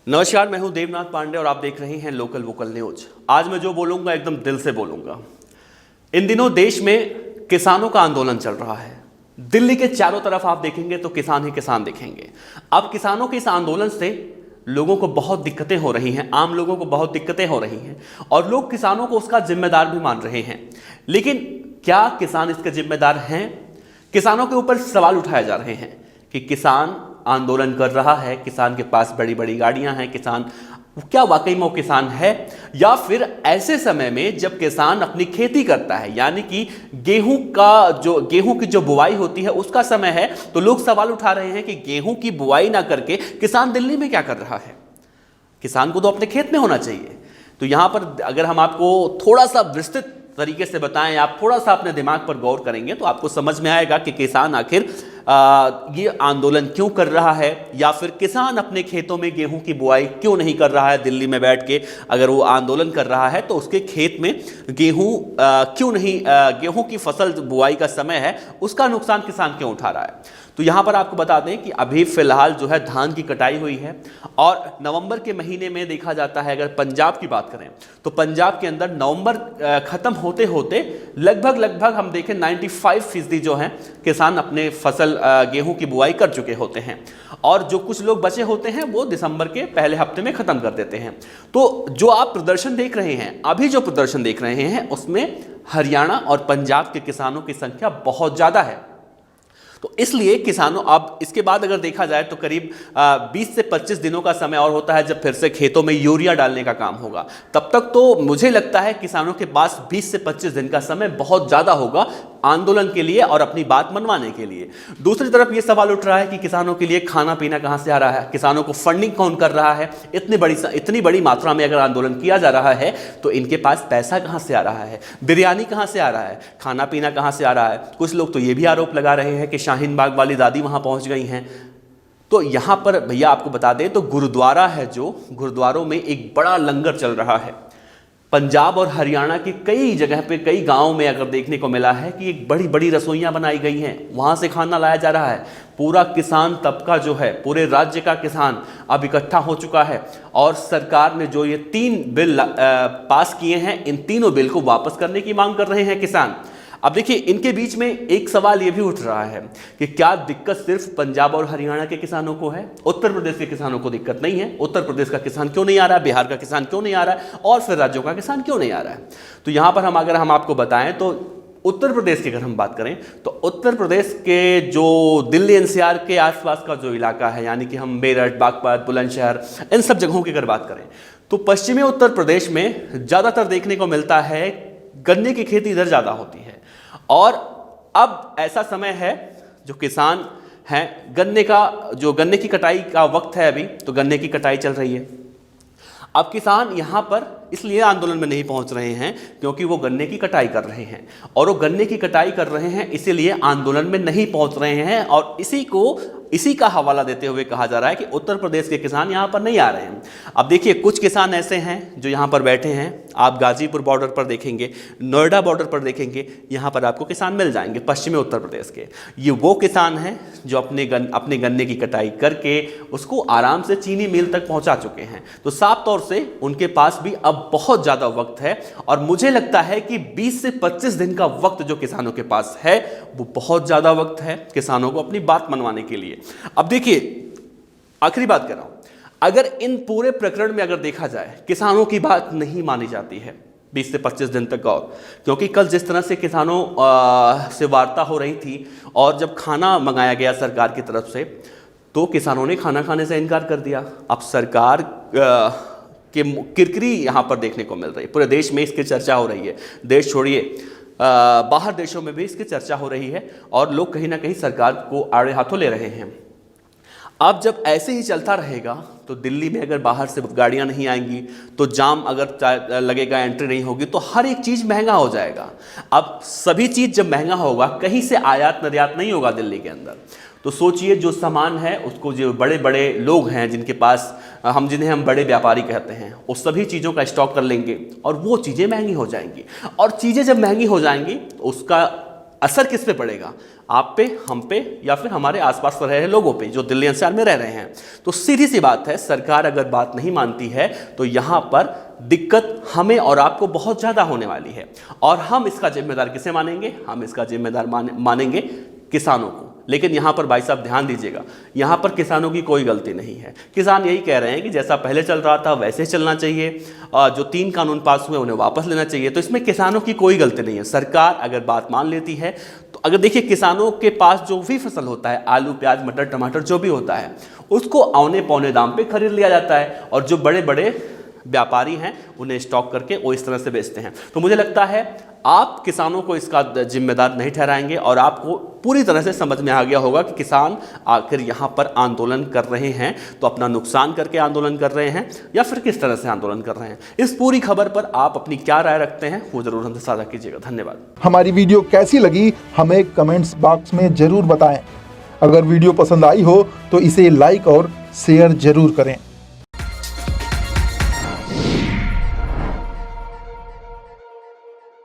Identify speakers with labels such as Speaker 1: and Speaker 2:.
Speaker 1: नमस्कार, मैं हूं देवनाथ पांडे और आप देख रहे हैं लोकल वोकल न्यूज। आज मैं जो बोलूंगा एकदम दिल से बोलूंगा। इन दिनों देश में किसानों का आंदोलन चल रहा है। दिल्ली के चारों तरफ आप देखेंगे तो किसान ही किसान दिखेंगे। अब किसानों के इस आंदोलन से लोगों को बहुत दिक्कतें हो रही हैं, आम लोगों को बहुत दिक्कतें हो रही हैं और लोग किसानों को उसका जिम्मेदार भी मान रहे हैं। लेकिन क्या किसान इसके जिम्मेदार हैं? किसानों के ऊपर सवाल उठाए जा रहे हैं कि किसान आंदोलन कर रहा है, किसान के पास बड़ी बड़ी गाड़ियां हैं, किसान क्या वाकई में वो किसान है? या फिर ऐसे समय में जब किसान अपनी खेती करता है, यानी कि गेहूं की जो बुआई होती है उसका समय है, तो लोग सवाल उठा रहे हैं कि गेहूं की बुआई ना करके किसान दिल्ली में क्या कर रहा है? किसान को तो अपने खेत में होना चाहिए। तो यहां पर अगर हम आपको थोड़ा सा विस्तृत तरीके से बताएं, आप थोड़ा सा अपने दिमाग पर गौर करेंगे तो आपको समझ में आएगा कि किसान आखिर ये आंदोलन क्यों कर रहा है, या फिर किसान अपने खेतों में गेहूं की बुआई क्यों नहीं कर रहा है। दिल्ली में बैठ के अगर वो आंदोलन कर रहा है तो उसके खेत में क्यों नहीं गेहूं की फसल बुआई का समय है, उसका नुकसान किसान क्यों उठा रहा है। तो यहां पर आपको बता दें कि अभी फिलहाल जो है धान की कटाई हुई है और नवंबर के महीने में देखा जाता है, अगर पंजाब की बात करें तो पंजाब के अंदर नवंबर खत्म होते होते लगभग हम देखें 95% जो है किसान अपने फसल गेहूं की बुआई कर चुके होते हैं और जो कुछ लोग बचे होते हैं वो दिसंबर के पहले हफ्ते में खत्म कर देते हैं। तो जो आप प्रदर्शन देख रहे हैं, अभी जो प्रदर्शन देख रहे हैं उसमें हरियाणा और पंजाब के किसानों की संख्या बहुत ज्यादा है। तो इसलिए किसानों, अब इसके बाद अगर देखा जाए तो करीब 20 से 25 दिनों का समय और होता है जब फिर से खेतों में यूरिया डालने का काम होगा। तब तक तो मुझे लगता है किसानों के पास 20 से 25 दिन का समय बहुत ज़्यादा होगा आंदोलन के लिए और अपनी बात मनवाने के लिए। दूसरी तरफ ये सवाल उठ रहा है कि किसानों के लिए खाना पीना कहाँ से आ रहा है, किसानों को फंडिंग कौन कर रहा है। इतनी बड़ी मात्रा में अगर आंदोलन किया जा रहा है तो इनके पास पैसा कहाँ से आ रहा है, बिरयानी कहाँ से आ रहा है, खाना पीना कहाँ से आ रहा है। कुछ लोग तो ये भी आरोप लगा रहे हैं कि शाहीन बाग वाली दादी वहाँ पहुँच गई हैं। तो यहाँ पर भैया आपको बता दें तो गुरुद्वारा है, जो गुरुद्वारों में एक बड़ा लंगर चल रहा है। पंजाब और हरियाणा के कई जगह पे, कई गांवों में अगर देखने को मिला है कि एक बड़ी बड़ी रसोइयां बनाई गई हैं, वहां से खाना लाया जा रहा है। पूरा किसान तबका जो है, पूरे राज्य का किसान अब इकट्ठा हो चुका है और सरकार ने जो ये 3 बिल पास किए हैं, इन तीनों बिल को वापस करने की मांग कर रहे हैं किसान। अब देखिए, इनके बीच में एक सवाल ये भी उठ रहा है कि क्या दिक्कत सिर्फ पंजाब और हरियाणा के किसानों को है, उत्तर प्रदेश के किसानों को दिक्कत नहीं है? उत्तर प्रदेश का किसान क्यों नहीं आ रहा है, बिहार का किसान क्यों नहीं आ रहा है और फिर राज्यों का किसान क्यों नहीं आ रहा है? तो यहाँ पर अगर हम आपको बताएं तो उत्तर प्रदेश की अगर हम बात करें तो उत्तर प्रदेश के जो दिल्ली एनसीआर के आसपास का जो इलाका है, यानी कि हम मेरठ, बागपत, बुलंदशहर, इन सब जगहों की अगर बात करें तो पश्चिमी उत्तर प्रदेश में ज़्यादातर देखने को मिलता है गन्ने की खेती इधर ज़्यादा होती है। और अब ऐसा समय है जो किसान हैं, गन्ने की कटाई का वक्त है अभी, तो गन्ने की कटाई चल रही है। अब किसान यहाँ पर इसलिए आंदोलन में नहीं पहुंच रहे हैं क्योंकि वो गन्ने की कटाई कर रहे हैं, और वो गन्ने की कटाई कर रहे हैं इसीलिए आंदोलन में नहीं पहुंच रहे हैं। और इसी का हवाला देते हुए कहा जा रहा है कि उत्तर प्रदेश के किसान यहाँ पर नहीं आ रहे हैं। अब देखिए, कुछ किसान ऐसे हैं जो यहाँ पर बैठे हैं, आप गाजीपुर बॉर्डर पर देखेंगे, नोएडा बॉर्डर पर देखेंगे, यहाँ पर आपको किसान मिल जाएंगे पश्चिमी उत्तर प्रदेश के। ये वो किसान हैं जो अपने गन्ने की कटाई करके उसको आराम से चीनी मिल तक पहुँचा चुके हैं। तो साफ तौर से उनके पास भी अब बहुत ज़्यादा वक्त है और मुझे लगता है कि 20 से 25 दिन का वक्त जो किसानों के पास है वो बहुत ज़्यादा वक्त है किसानों को अपनी बात मनवाने के लिए। अब देखिए, आखिरी बात कर रहा हूं, अगर इन पूरे प्रकरण में अगर देखा जाए किसानों की बात नहीं मानी जाती है 20 से 25 दिन तक, और क्योंकि कल जिस तरह से किसानों से वार्ता हो रही थी और जब खाना मंगाया गया सरकार की तरफ से तो किसानों ने खाना खाने से इनकार कर दिया। अब सरकार कि किरकिरी यहाँ पर देखने को मिल रही है, पूरे देश में इसकी चर्चा हो रही है। देश छोड़िए, बाहर देशों में भी इसकी चर्चा हो रही है और लोग कहीं ना कहीं सरकार को आड़े हाथों ले रहे हैं। अब जब ऐसे ही चलता रहेगा तो दिल्ली में अगर बाहर से गाड़ियां नहीं आएंगी तो जाम अगर लगेगा, एंट्री नहीं होगी तो हर एक चीज़ महंगा हो जाएगा। अब सभी चीज़ जब महंगा होगा, कहीं से आयात निर्यात नहीं होगा दिल्ली के अंदर, तो सोचिए जो सामान है उसको, जो बड़े बड़े लोग हैं जिनके पास जिन्हें हम बड़े व्यापारी कहते हैं, उस सभी चीज़ों का स्टॉक कर लेंगे और वो चीज़ें महंगी हो जाएंगी। और चीज़ें जब महंगी हो जाएंगी तो उसका असर किस पे पड़ेगा? आप पे, हम पे, या फिर हमारे आसपास रह रहे लोगों पे जो दिल्ली एनसीआर में रह रहे हैं। तो सीधी सी बात है, सरकार अगर बात नहीं मानती है तो यहां पर दिक्कत हमें और आपको बहुत ज्यादा होने वाली है। और हम इसका जिम्मेदार किसे मानेंगे? हम इसका जिम्मेदार मानेंगे किसानों को। लेकिन यहां पर भाई साहब ध्यान दीजिएगा, यहां पर किसानों की कोई गलती नहीं है। किसान यही कह रहे हैं कि जैसा पहले चल रहा था वैसे चलना चाहिए, जो 3 कानून पास हुए उन्हें वापस लेना चाहिए। तो इसमें किसानों की कोई गलती नहीं है। सरकार अगर बात मान लेती है तो अगर देखिए, किसानों के पास जो भी फसल होता है, आलू, प्याज, मटर, टमाटर जो भी होता है, उसको औने पौने दाम पे खरीद लिया जाता है। और जो बड़े बड़े व्यापारी हैं उन्हें स्टॉक करके वो इस तरह से बेचते हैं। तो मुझे लगता है आप किसानों को इसका जिम्मेदार नहीं ठहराएंगे और आपको पूरी तरह से समझ में आ गया होगा कि किसान आखिर यहाँ पर आंदोलन कर रहे हैं तो अपना नुकसान करके आंदोलन कर रहे हैं या फिर किस तरह से आंदोलन कर रहे हैं। इस पूरी खबर पर आप अपनी क्या राय रखते हैं वो जरूर हमसे साझा कीजिएगा। धन्यवाद।
Speaker 2: हमारी वीडियो कैसी लगी हमें कमेंट्स बॉक्स में जरूर बताएं। अगर वीडियो पसंद आई हो तो इसे लाइक और शेयर जरूर करें।